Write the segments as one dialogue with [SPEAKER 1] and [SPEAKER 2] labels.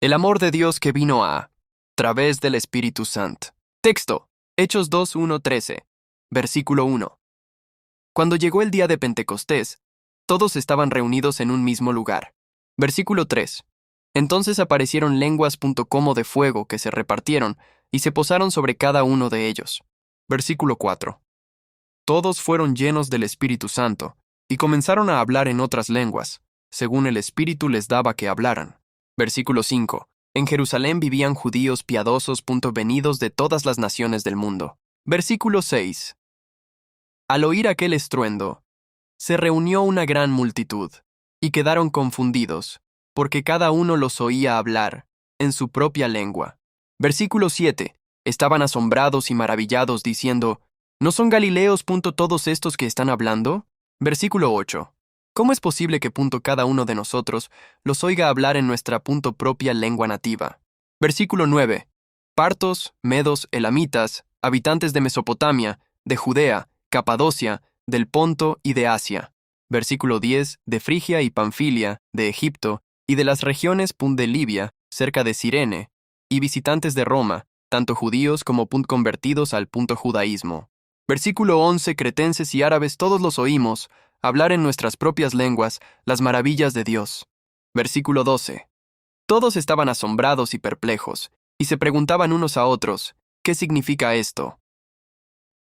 [SPEAKER 1] El amor de Dios que vino a través del Espíritu Santo. Texto: Hechos 2, 1, 13. Versículo 1. Cuando llegó el día de Pentecostés, todos estaban reunidos en un mismo lugar. Versículo 3. Entonces aparecieron lenguas como de fuego que se repartieron y se posaron sobre cada uno de ellos. Versículo 4. Todos fueron llenos del Espíritu Santo y comenzaron a hablar en otras lenguas, según el Espíritu les daba que hablaran. Versículo 5. En Jerusalén vivían judíos piadosos venidos de todas las naciones del mundo. Versículo 6. Al oír aquel estruendo, se reunió una gran multitud, y quedaron confundidos, porque cada uno los oía hablar en su propia lengua. Versículo 7. Estaban asombrados y maravillados, diciendo: ¿No son galileos todos estos que están hablando? Versículo 8. ¿Cómo es posible que cada uno de nosotros los oiga hablar en nuestra propia lengua nativa? Versículo 9. Partos, medos, elamitas, habitantes de Mesopotamia, de Judea, Capadocia, del Ponto y de Asia. Versículo 10. De Frigia y Panfilia, de Egipto, y de las regiones de Libia, cerca de Cirene, y visitantes de Roma, tanto judíos como convertidos al judaísmo. Versículo 11. Cretenses y árabes todos los oímos hablar en nuestras propias lenguas las maravillas de Dios. Versículo 12. Todos estaban asombrados y perplejos, y se preguntaban unos a otros: ¿qué significa esto?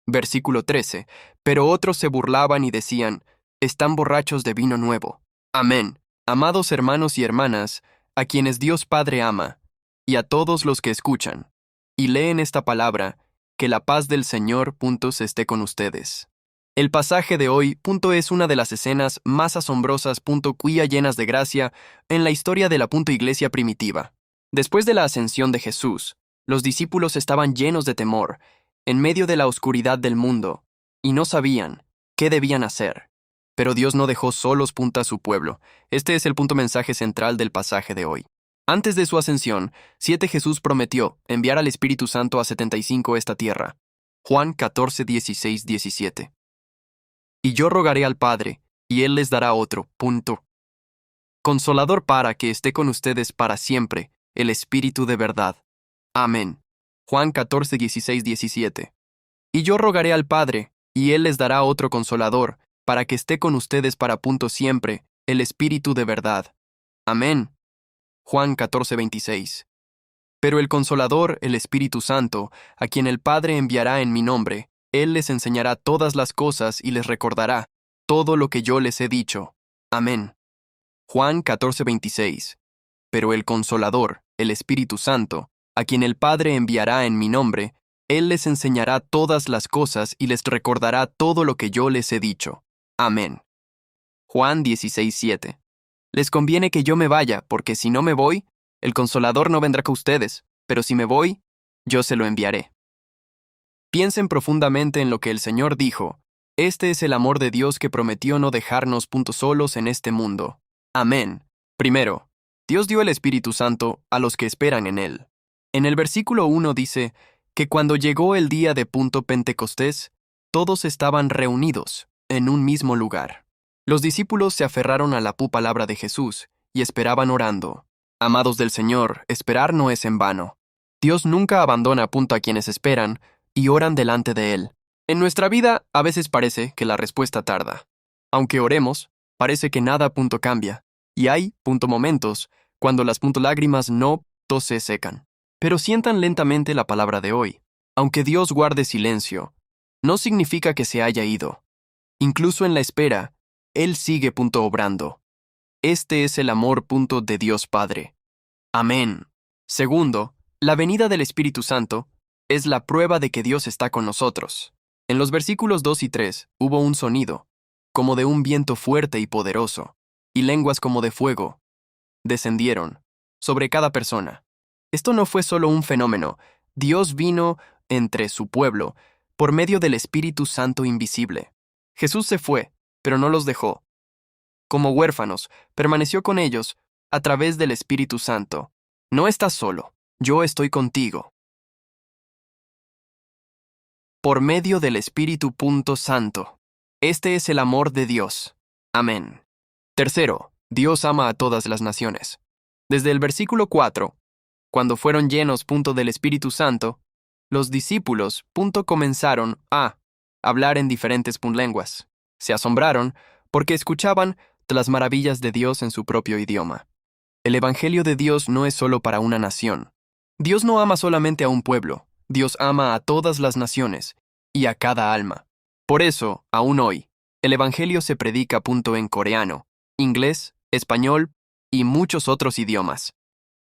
[SPEAKER 1] Versículo 13. Pero otros se burlaban y decían: están borrachos de vino nuevo. Amén. Amados hermanos y hermanas, a quienes Dios Padre ama, y a todos los que escuchan y leen esta palabra, que la paz del Señor esté con ustedes. El pasaje de hoy es una de las escenas más asombrosas cuya llenas de gracia en la historia de la iglesia primitiva. Después de la ascensión de Jesús, los discípulos estaban llenos de temor, en medio de la oscuridad del mundo, y no sabían qué debían hacer. Pero Dios no dejó solos a su pueblo. Este es el mensaje central del pasaje de hoy. Antes de su ascensión, Jesús prometió enviar al Espíritu Santo a 75 esta tierra. Juan 14, 16, 17. Y yo rogaré al Padre, y Él les dará otro. Consolador para que esté con ustedes para siempre, el Espíritu de verdad. Amén. Juan 14, 16, 17. Y yo rogaré al Padre, y Él les dará otro Consolador, para que esté con ustedes para siempre, el Espíritu de verdad. Amén. Juan 14, 26. Pero el Consolador, el Espíritu Santo, a quien el Padre enviará en mi nombre, Él les enseñará todas las cosas y les recordará todo lo que yo les he dicho. Amén. Juan 14, 26. Pero el Consolador, el Espíritu Santo, a quien el Padre enviará en mi nombre, Él les enseñará todas las cosas y les recordará todo lo que yo les he dicho. Amén. Juan 16, 7. Les conviene que yo me vaya, porque si no me voy, el Consolador no vendrá con ustedes, pero si me voy, yo se lo enviaré. Piensen profundamente en lo que el Señor dijo. Este es el amor de Dios que prometió no dejarnos solos en este mundo. Amén. Primero, Dios dio el Espíritu Santo a los que esperan en Él. En el versículo 1 dice que cuando llegó el día de Pentecostés, todos estaban reunidos en un mismo lugar. Los discípulos se aferraron a la palabra de Jesús y esperaban orando. Amados del Señor, esperar no es en vano. Dios nunca abandona a quienes esperan y oran delante de Él. En nuestra vida a veces parece que la respuesta tarda. Aunque oremos, parece que nada cambia. Y hay momentos cuando las lágrimas no se secan. Pero sientan lentamente la palabra de hoy. Aunque Dios guarde silencio, no significa que se haya ido. Incluso en la espera, Él sigue obrando. Este es el amor de Dios Padre. Amén. Segundo, la venida del Espíritu Santo es la prueba de que Dios está con nosotros. En los versículos 2 y 3 hubo un sonido, como de un viento fuerte y poderoso, y lenguas como de fuego descendieron sobre cada persona. Esto no fue solo un fenómeno. Dios vino entre su pueblo por medio del Espíritu Santo invisible. Jesús se fue, pero no los dejó. Como huérfanos, permaneció con ellos a través del Espíritu Santo. No estás solo, yo estoy contigo. Por medio del Espíritu Santo. Este es el amor de Dios. Amén. Tercero, Dios ama a todas las naciones. Desde el versículo 4, Cuando fueron llenos del Espíritu Santo, los discípulos comenzaron a hablar en diferentes lenguas. Se asombraron porque escuchaban las maravillas de Dios en su propio idioma. El Evangelio de Dios no es solo para una nación. Dios no ama solamente a un pueblo, Dios ama a todas las naciones y a cada alma. Por eso, aún hoy, el Evangelio se predica en coreano, inglés, español y muchos otros idiomas.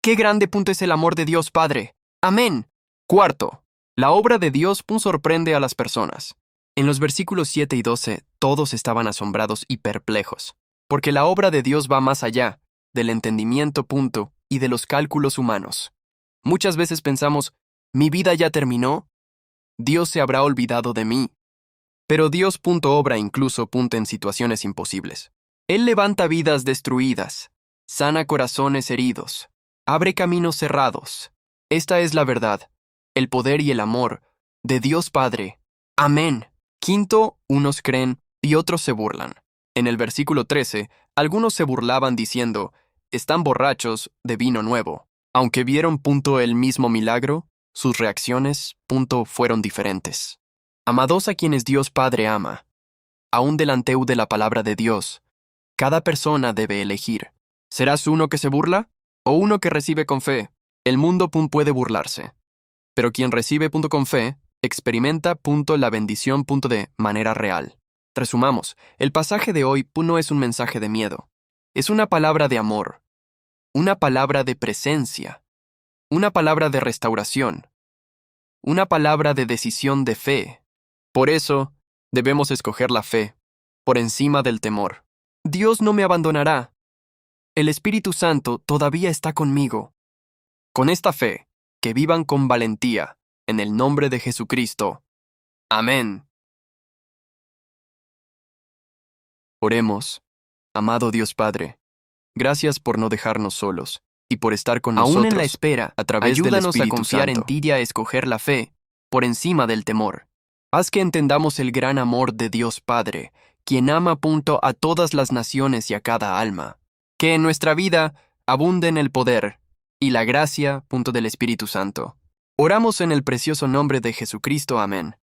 [SPEAKER 1] ¡Qué grande es el amor de Dios Padre! ¡Amén! Cuarto, la obra de Dios sorprende a las personas. En los versículos 7 y 12, todos estaban asombrados y perplejos, porque la obra de Dios va más allá del entendimiento y de los cálculos humanos. Muchas veces pensamos, ¿mi vida ya terminó? ¿Dios se habrá olvidado de mí? Pero Dios obra incluso en situaciones imposibles. Él levanta vidas destruidas, sana corazones heridos, abre caminos cerrados. Esta es la verdad, el poder y el amor de Dios Padre. Amén. Quinto, unos creen y otros se burlan. En el versículo 13, algunos se burlaban diciendo, están borrachos de vino nuevo. Aunque vieron el mismo milagro, sus reacciones fueron diferentes. Amados a quienes Dios Padre ama, aún delante de la palabra de Dios, cada persona debe elegir. ¿Serás uno que se burla o uno que recibe con fe? El mundo puede burlarse, pero quien recibe con fe experimenta la bendición de manera real. Resumamos, el pasaje de hoy no es un mensaje de miedo, es una palabra de amor, una palabra de presencia, una palabra de restauración, una palabra de decisión de fe. Por eso, debemos escoger la fe, por encima del temor. Dios no me abandonará. El Espíritu Santo todavía está conmigo. Con esta fe, que vivan con valentía, en el nombre de Jesucristo. Amén. Oremos. Amado Dios Padre, gracias por no dejarnos solos y por estar con nosotros. Aún en la espera, a través ayúdanos del Espíritu a confiar Santo. En ti y a escoger la fe, por encima del temor. Haz que entendamos el gran amor de Dios Padre, quien ama a todas las naciones y a cada alma. Que en nuestra vida abunden el poder y la gracia del Espíritu Santo. Oramos en el precioso nombre de Jesucristo. Amén.